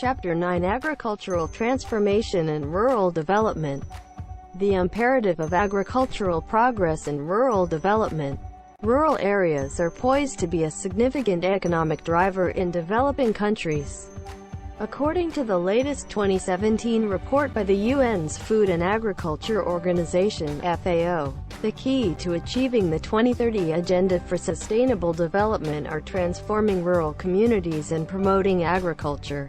Chapter 9 Agricultural Transformation and Rural Development. The imperative of agricultural progress and rural development. Rural areas are poised to be a significant economic driver in developing countries. According to the latest 2017 report by the UN's Food and Agriculture Organization (FAO), the key to achieving the 2030 Agenda for Sustainable Development are transforming rural communities and promoting agriculture.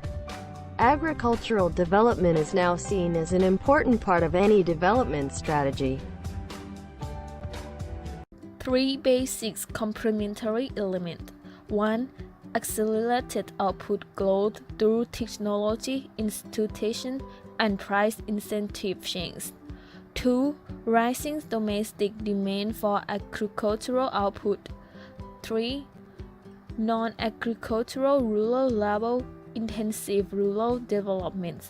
Agricultural development is now seen as an important part of any development strategy. 3 basic complementary elements. 1. Accelerated output growth through technology, institution, and price incentive chains. 2. Rising domestic demand for agricultural output. 3. Non-agricultural rural level intensive rural development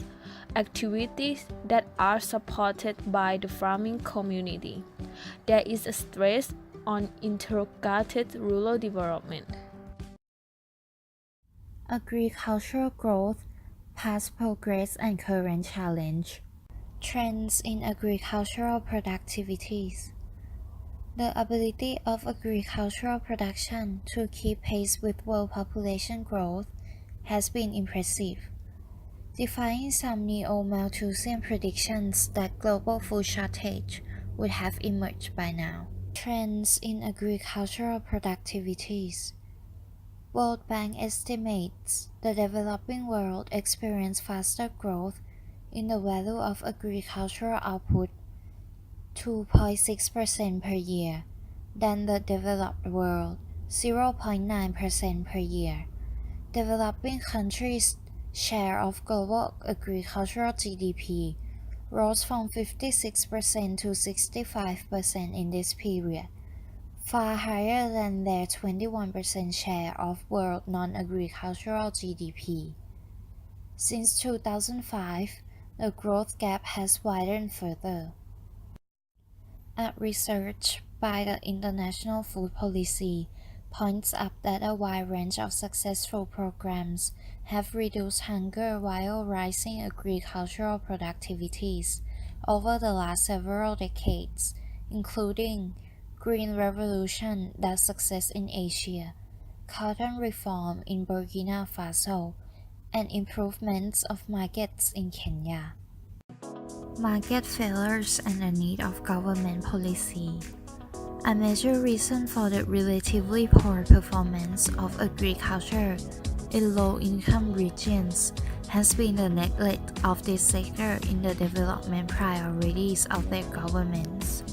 activities that are supported by the farming community. There is a stress on integrated rural development. Agricultural growth, past progress and current challenge. Trends in agricultural productivities. The ability of agricultural production to keep pace with world population growth has been impressive, defying some neo-Malthusian predictions that global food shortage would have emerged by now. Trends in agricultural productivities. World Bank estimates the developing world experienced faster growth in the value of agricultural output, 2.6% per year, than the developed world, 0.9% per year. Developing countries' share of global agricultural GDP rose from 56% to 65% in this period, far higher than their 21% share of world non-agricultural GDP. Since 2005, the growth gap has widened further. A research by the International Food Policy points up that a wide range of successful programs have reduced hunger while rising agricultural productivities over the last several decades, including Green Revolution, that success in Asia, cotton reform in Burkina Faso, and improvements of markets in Kenya. Market failures and the need of government policy. A major reason for the relatively poor performance of agriculture in low-income regions has been the neglect of this sector in the development priorities of their governments,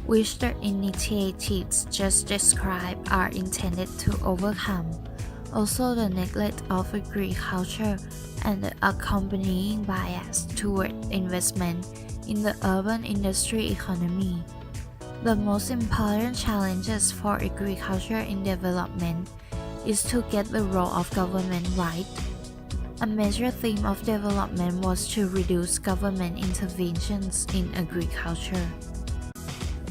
which the initiatives just described are intended to overcome. Also, the neglect of agriculture and the accompanying bias toward investment in the urban industry economy. The most important challenges for agriculture in development is to get the role of government right. A major theme of development was to reduce government interventions in agriculture.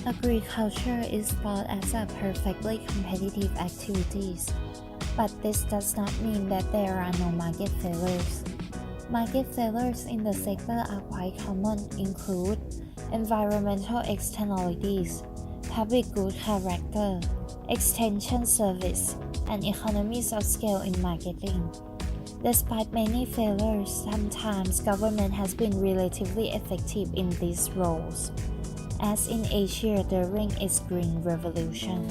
Agriculture is thought as a perfectly competitive activity, but this does not mean that there are no market failures. Market failures in the sector are quite common, include environmental externalities, public good character, extension service, and economies of scale in marketing. Despite many failures, sometimes government has been relatively effective in these roles, as in Asia during its Green Revolution.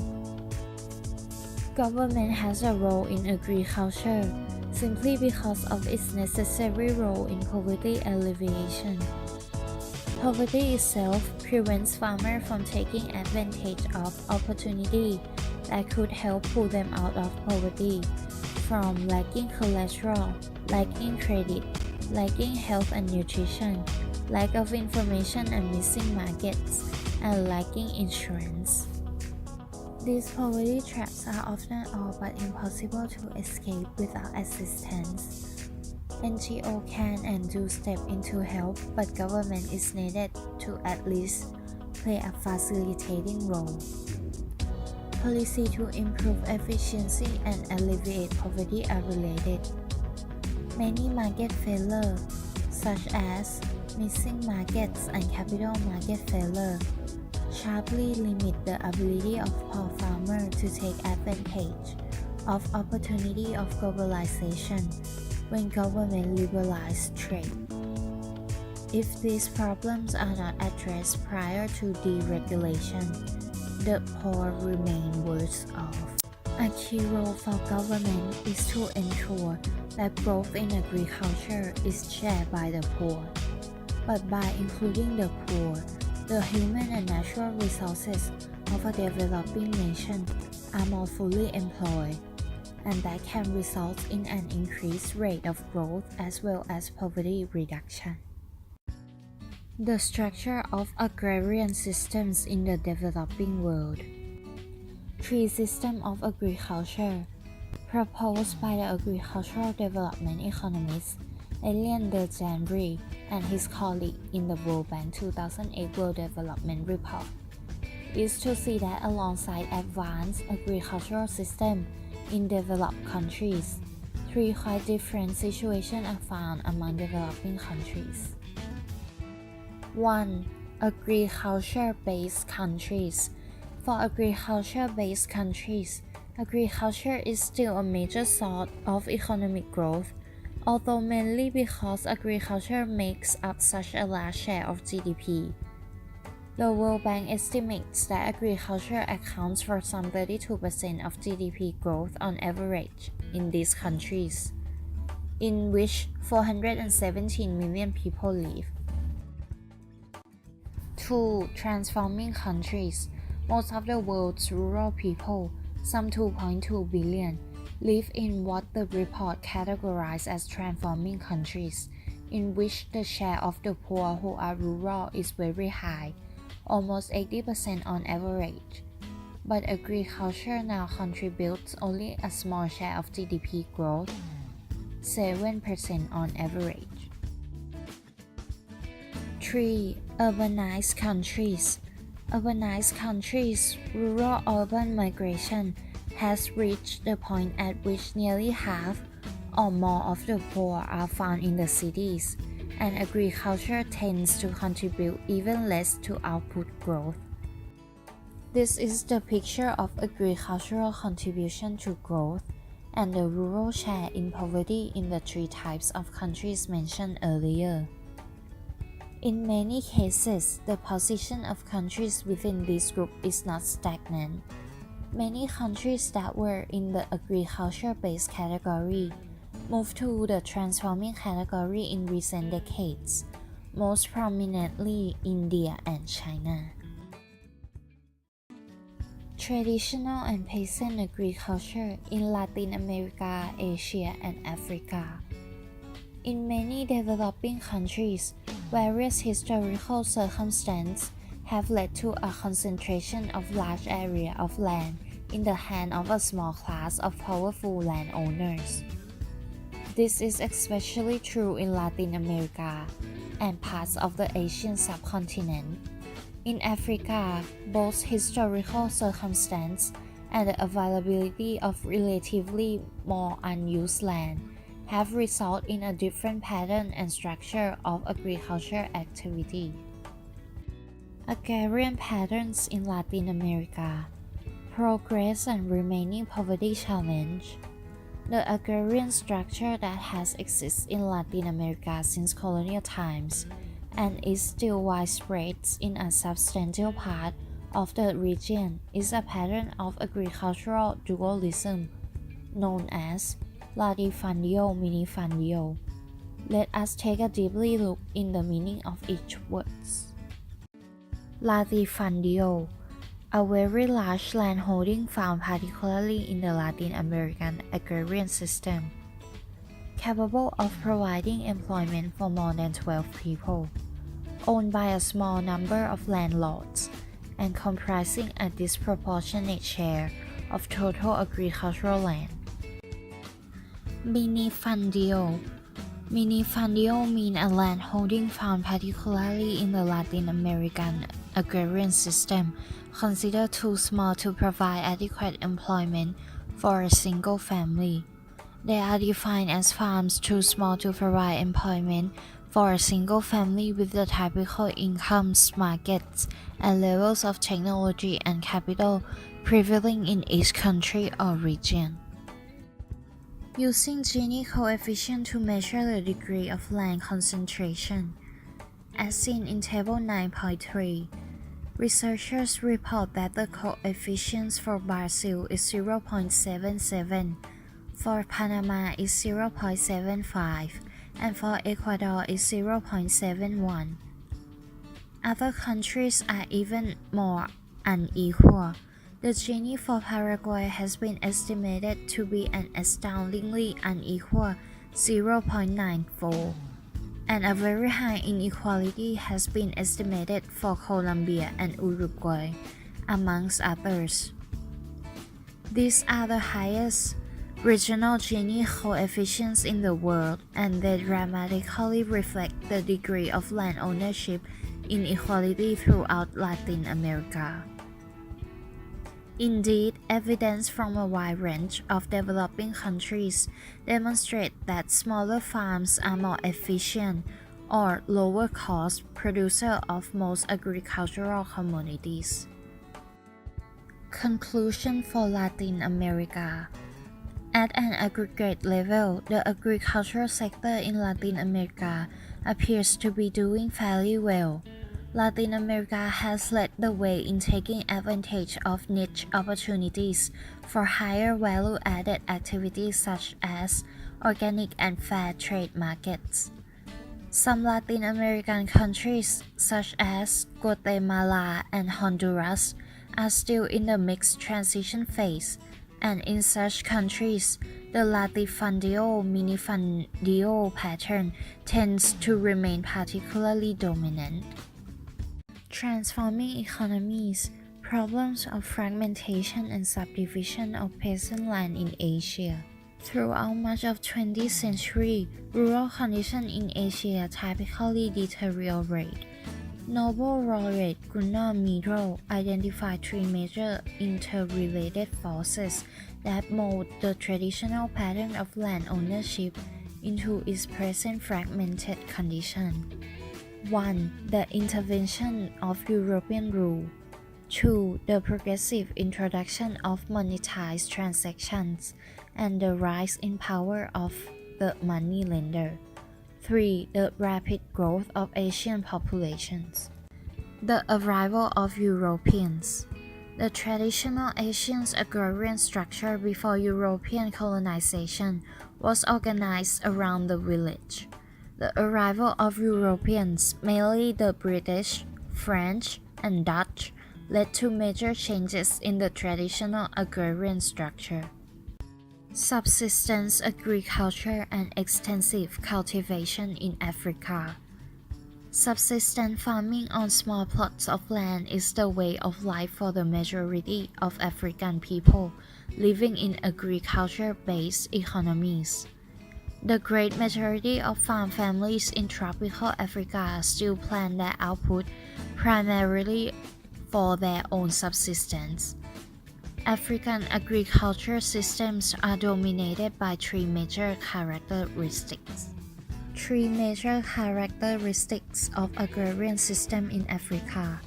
Government has a role in agriculture simply because of its necessary role in poverty alleviation. Poverty itself prevents farmers from taking advantage of opportunity that could help pull them out of poverty, from lacking collateral, lacking credit, lacking health and nutrition, lack of information and missing markets, and lacking insurance. These poverty traps are often all but impossible to escape without assistance. NGO can and do step in to help, but government is needed to at least play a facilitating role. Policy to improve efficiency and alleviate poverty are related. Many market failure, such as missing markets and capital market failure, sharply limit the ability of poor farmers to take advantage of opportunity of globalization when government liberalize trade. If these problems are not addressed prior to deregulation, the poor remain worse off. A key role for government is to ensure that growth in agriculture is shared by the poor. But by including the poor, the human and natural resources of a developing nation are more fully employed, and that can result in an increased rate of growth as well as poverty reduction. The structure of agrarian systems in the developing world. Three systems of agriculture proposed by the agricultural development economist Elian de Janry and his colleague in the World Bank 2008 World Development Report is to see that alongside advanced agricultural systems in developed countries, three quite different situations are found among developing countries. 1. Agriculture-based countries. For agriculture-based countries, agriculture is still a major source of economic growth, although mainly because agriculture makes up such a large share of GDP. The World Bank estimates that agriculture accounts for some 32% of GDP growth on average in these countries, in which 417 million people live. 2. Transforming countries. Most of the world's rural people, some 2.2 billion, live in what the report categorized as transforming countries, in which the share of the poor who are rural is very high, almost 80% on average. But agriculture now contributes only a small share of GDP growth, 7% on average. 3. Urbanized countries. Urbanized countries, rural-urban migration has reached the point at which nearly half or more of the poor are found in the cities, and agriculture tends to contribute even less to output growth. This is the picture of agricultural contribution to growth and the rural share in poverty in the three types of countries mentioned earlier. In many cases, the position of countries within this group is not stagnant. Many countries that were in the agriculture-based category moved to the transforming category in recent decades, most prominently India and China. Traditional and peasant agriculture in Latin America, Asia, and Africa. In many developing countries, various historical circumstances have led to a concentration of large areas of land in the hands of a small class of powerful landowners. This is especially true in Latin America and parts of the Asian subcontinent. In Africa, both historical circumstance and the availability of relatively more unused land have resulted in a different pattern and structure of agriculture activity. Agrarian patterns in Latin America. Progress and remaining poverty challenge. The agrarian structure that has existed in Latin America since colonial times and is still widespread in a substantial part of the region is a pattern of agricultural dualism known as latifundio minifundio. Let us take a deeply look in the meaning of each word. Latifundio, a very large landholding found particularly in the Latin American agrarian system, capable of providing employment for more than 12 people, owned by a small number of landlords, and comprising a disproportionate share of total agricultural land. Minifundio. Minifundio mean a landholding found particularly in the Latin American agrarian system considered too small to provide adequate employment for a single family, They are defined as farms too small to provide employment for a single family with the typical incomes, markets, and levels of technology and capital prevailing in each country or region. Using Gini coefficient to measure the degree of land concentration. As seen in Table 9.3, researchers report that the coefficients for Brazil is 0.77, for Panama is 0.75, and for Ecuador is 0.71. Other countries are even more unequal. The Gini for Paraguay has been estimated to be an astoundingly unequal 0.94, and a very high inequality has been estimated for Colombia and Uruguay, amongst others. These are the highest regional Gini coefficients in the world, and they dramatically reflect the degree of land ownership inequality throughout Latin America. Indeed, evidence from a wide range of developing countries demonstrate that smaller farms are more efficient or lower cost producer of most agricultural commodities. Conclusion for Latin America. At an aggregate level, the agricultural sector in Latin America appears to be doing fairly well. Latin America has led the way in taking advantage of niche opportunities for higher value-added activities such as organic and fair trade markets. Some Latin American countries, such as Guatemala and Honduras, are still in the mixed transition phase, and in such countries, the latifundio-minifundio pattern tends to remain particularly dominant. Transforming economies, problems of fragmentation and subdivision of peasant land in Asia. Throughout much of 20th century, rural conditions in Asia typically deteriorate. Nobel laureate Gunnar Myhrvold identified three major interrelated forces that mold the traditional pattern of land ownership into its present fragmented condition. 1. The intervention of European rule. 2. The progressive introduction of monetized transactions and the rise in power of the moneylender. 3. The rapid growth of Asian populations. The arrival of Europeans. The traditional Asian agrarian structure before European colonization was organized around the village. The arrival of Europeans, mainly the British, French, and Dutch, led to major changes in the traditional agrarian structure. Subsistence agriculture and extensive cultivation in Africa. Subsistence farming on small plots of land is the way of life for the majority of African people living in agriculture-based economies. The great majority of farm families in tropical Africa still plant their output primarily for their own subsistence. African agriculture systems are dominated by three major characteristics. Three major characteristics of agrarian system in Africa.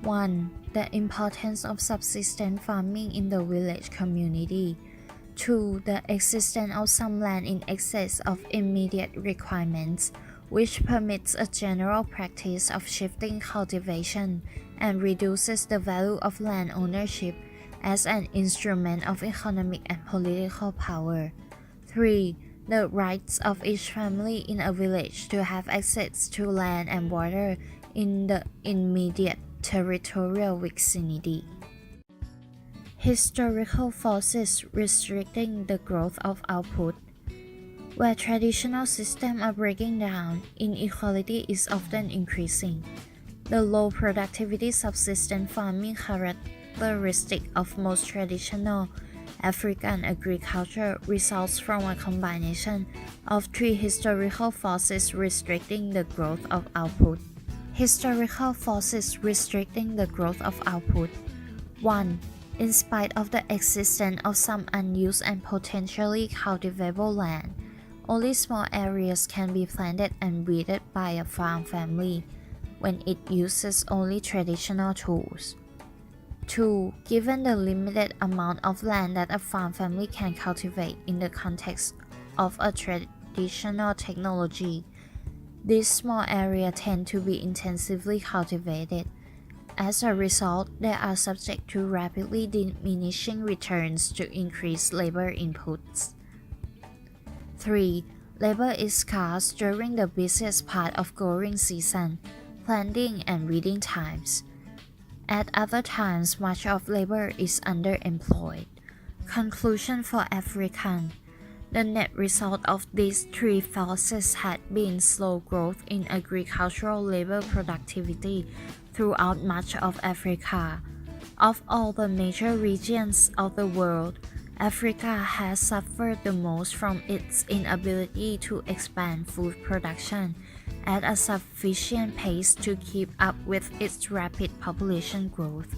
1. The importance of subsistence farming in the village community. 2. The existence of some land in excess of immediate requirements, which permits a general practice of shifting cultivation and reduces the value of land ownership as an instrument of economic and political power. 3. The rights of each family in a village to have access to land and water in the immediate territorial vicinity. Historical forces restricting the growth of output. Where traditional systems are breaking down, inequality is often increasing. The low productivity subsistence farming characteristic of most traditional African agriculture results from a combination of three historical forces restricting the growth of output. Historical forces restricting the growth of output. 1. In spite of the existence of some unused and potentially cultivable land, only small areas can be planted and weeded by a farm family when it uses only traditional tools. 2. Given the limited amount of land that a farm family can cultivate in the context of a traditional technology, these small areas tend to be intensively cultivated. As a result, they are subject to rapidly diminishing returns to increased labor inputs. 3. Labor is scarce during the busiest part of growing season, planting and weeding times. At other times, much of labor is underemployed. Conclusion for African. The net result of these three forces had been slow growth in agricultural labor productivity throughout much of Africa. Of all the major regions of the world, Africa has suffered the most from its inability to expand food production at a sufficient pace to keep up with its rapid population growth.